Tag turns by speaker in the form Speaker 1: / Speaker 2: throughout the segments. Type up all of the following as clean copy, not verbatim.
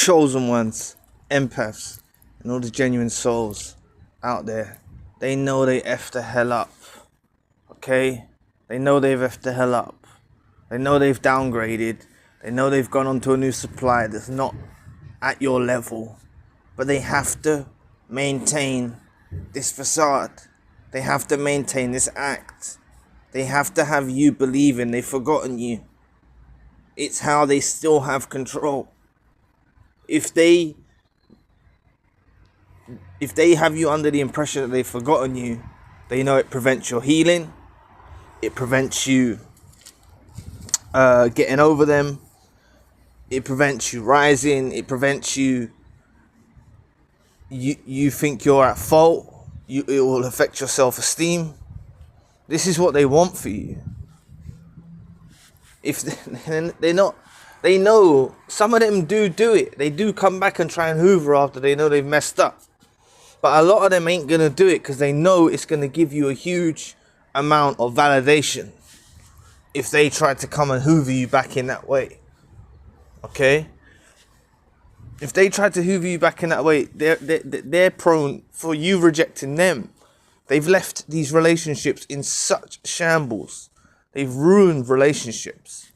Speaker 1: chosen ones, empaths, and all the genuine souls out there, they know they effed the hell up. Okay? They know they've effed the hell up. They know they've downgraded. They know they've gone onto a new supply that's not at your level. But they have to maintain this facade. They have to maintain this act. They have to have you believing they've forgotten you. It's how they still have control. If they have you under the impression that they've forgotten you, they know it prevents your healing. It prevents you getting over them. It prevents you rising. It prevents you think you're at fault. It will affect your self-esteem. This is what they want for you. If they know some of them do it. They do come back and try and hoover after they know they've messed up. But a lot of them ain't going to do it because they know it's going to give you a huge amount of validation if they try to come and hoover you back in that way. Okay? If they try to hoover you back in that way, they're prone for you rejecting them. They've left these relationships in such shambles. They've ruined relationships,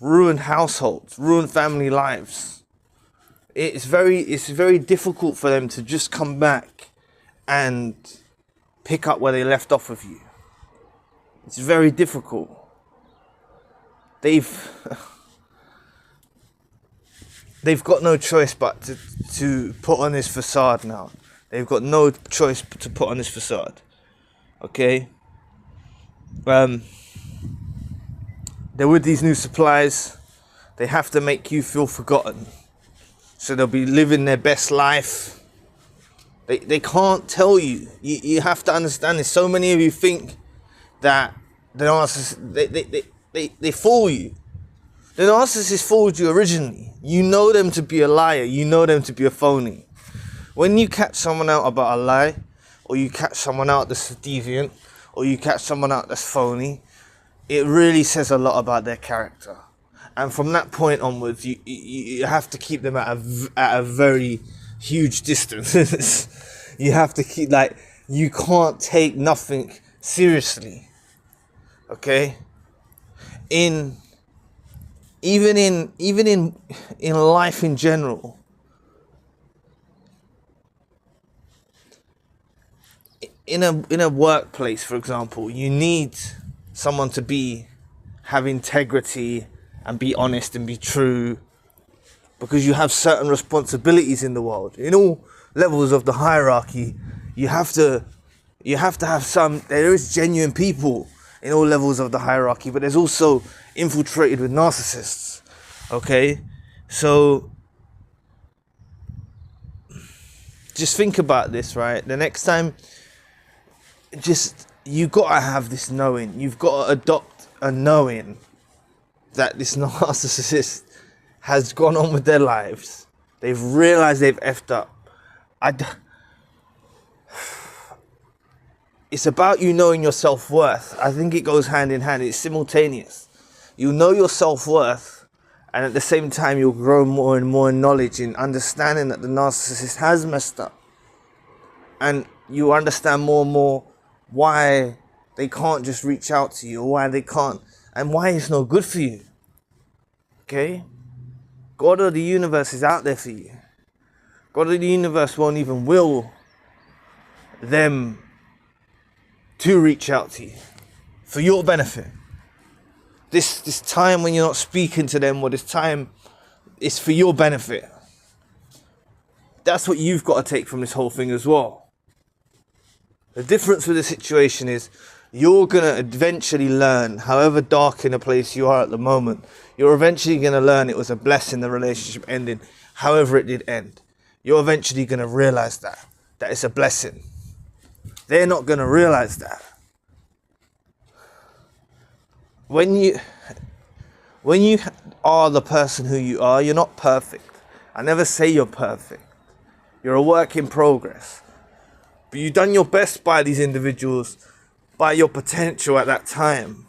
Speaker 1: ruined households, ruined family lives. It's very difficult for them to just come back and pick up where they left off with you. It's very difficult. They've got no choice but to put on this facade now. They've got no choice but to put on this facade. Okay? They're with these new supplies. They have to make you feel forgotten. So they'll be living their best life. They can't tell you. You have to understand this. So many of you think that the narcissist, they fool you. The narcissist fooled you originally. You know them to be a liar. You know them to be a phony. When you catch someone out about a lie, or you catch someone out that's deviant, or you catch someone out that's phony, it really says a lot about their character. And from that point onwards, you have to keep them at a very huge distance. You have to keep, you can't take nothing seriously. Okay? Even in life in general, in a workplace, for example, you need someone to have integrity and be honest and be true, because you have certain responsibilities in the world. In all levels of the hierarchy, you have to have some. There is genuine people in all levels of the hierarchy, but there's also infiltrated with narcissists. Okay, so just think about this, right? The next time, you gotta have this knowing. You've got to adopt a knowing that this narcissist has gone on with their lives. They've realized they've effed up. It's about you knowing your self-worth. I think it goes hand in hand. It's simultaneous. You know your self-worth, and at the same time you'll grow more and more in knowledge in understanding that the narcissist has messed up. And you understand more and more why they can't just reach out to you, or why they can't, and why it's no good for you. Okay? God of the universe is out there for you. God of the universe won't even will them to reach out to you for your benefit. This time when you're not speaking to them, or this time, it's for your benefit. That's what you've got to take from this whole thing as well. The difference with the situation is you're going to eventually learn, however dark in a place you are at the moment, you're eventually going to learn it was a blessing, the relationship ending, however it did end. You're eventually going to realize that it's a blessing. They're not going to realize that. When you are the person who you are, you're not perfect. I never say you're perfect. You're a work in progress. But you've done your best by these individuals, by your potential at that time.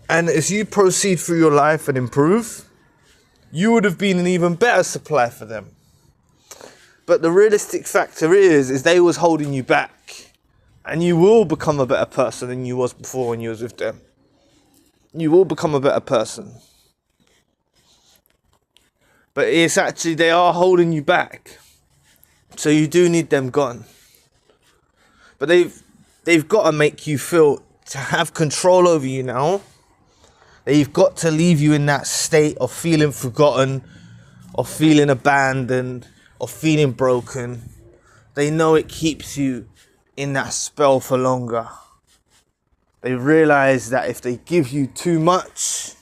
Speaker 1: And as you proceed through your life and improve, you would have been an even better supply for them. But the realistic factor is they was holding you back. And you will become a better person than you was before when you was with them. You will become a better person. But it's actually, they are holding you back. So you do need them gone. But they've got to make you feel to have control over you now. They've got to leave you in that state of feeling forgotten, of feeling abandoned, of feeling broken. They know it keeps you in that spell for longer. They realize that if they give you too much,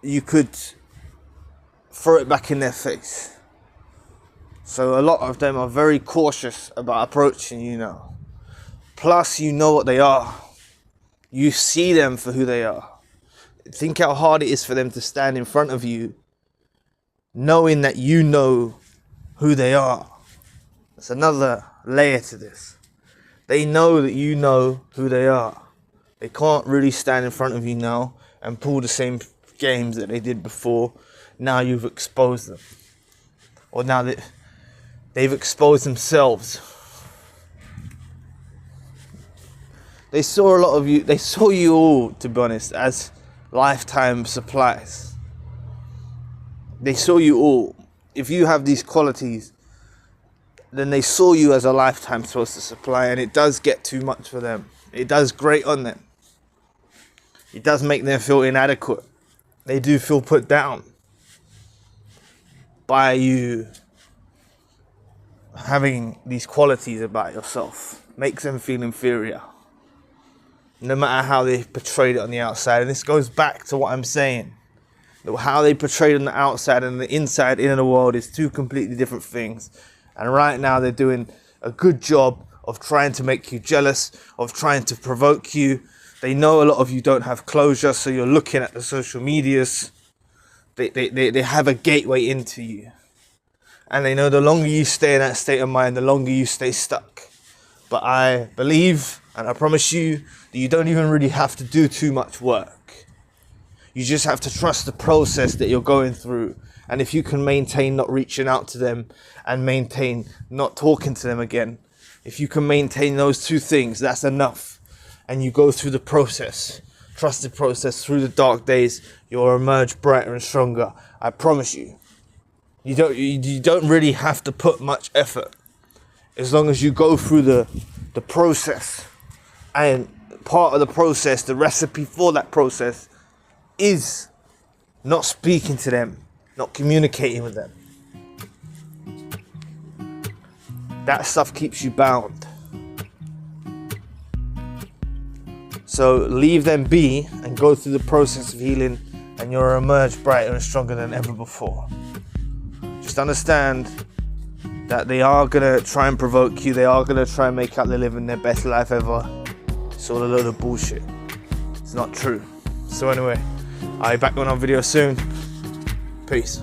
Speaker 1: you could throw it back in their face. So a lot of them are very cautious about approaching you now. Plus, you know what they are. You see them for who they are. Think how hard it is for them to stand in front of you, knowing that you know who they are. That's another layer to this. They know that you know who they are. They can't really stand in front of you now and pull the same games that they did before. Now you've exposed them. Or now that they've exposed themselves. They saw a lot of you, they saw you all, to be honest, as lifetime supplies. They saw you all. If you have these qualities, then they saw you as a lifetime source of supply, and it does get too much for them. It does grate on them. It does make them feel inadequate. They do feel put down by you having these qualities about yourself. Makes them feel inferior, no matter how they portrayed it on the outside. And this goes back to what I'm saying. How they portrayed on the outside and the inside inner world is two completely different things. And right now they're doing a good job of trying to make you jealous, of trying to provoke you. They know a lot of you don't have closure, so you're looking at the social medias. They have a gateway into you. And they know the longer you stay in that state of mind, the longer you stay stuck. But I believe, and I promise you, that you don't even really have to do too much work. You just have to trust the process that you're going through. And if you can maintain not reaching out to them and maintain not talking to them again, if you can maintain those two things, that's enough. And you go through the process, trust the process through the dark days, you'll emerge brighter and stronger. I promise you. You don't really have to put much effort. As long as you go through the process. And part of the process, the recipe for that process, is not speaking to them, not communicating with them. That stuff keeps you bound. So leave them be and go through the process of healing, and you'll emerge brighter and stronger than ever before. Just understand that they are going to try and provoke you. They are going to try and make out they're living their best life ever. It's all a load of bullshit. It's not true. So anyway, I'll be back on our video soon. Peace.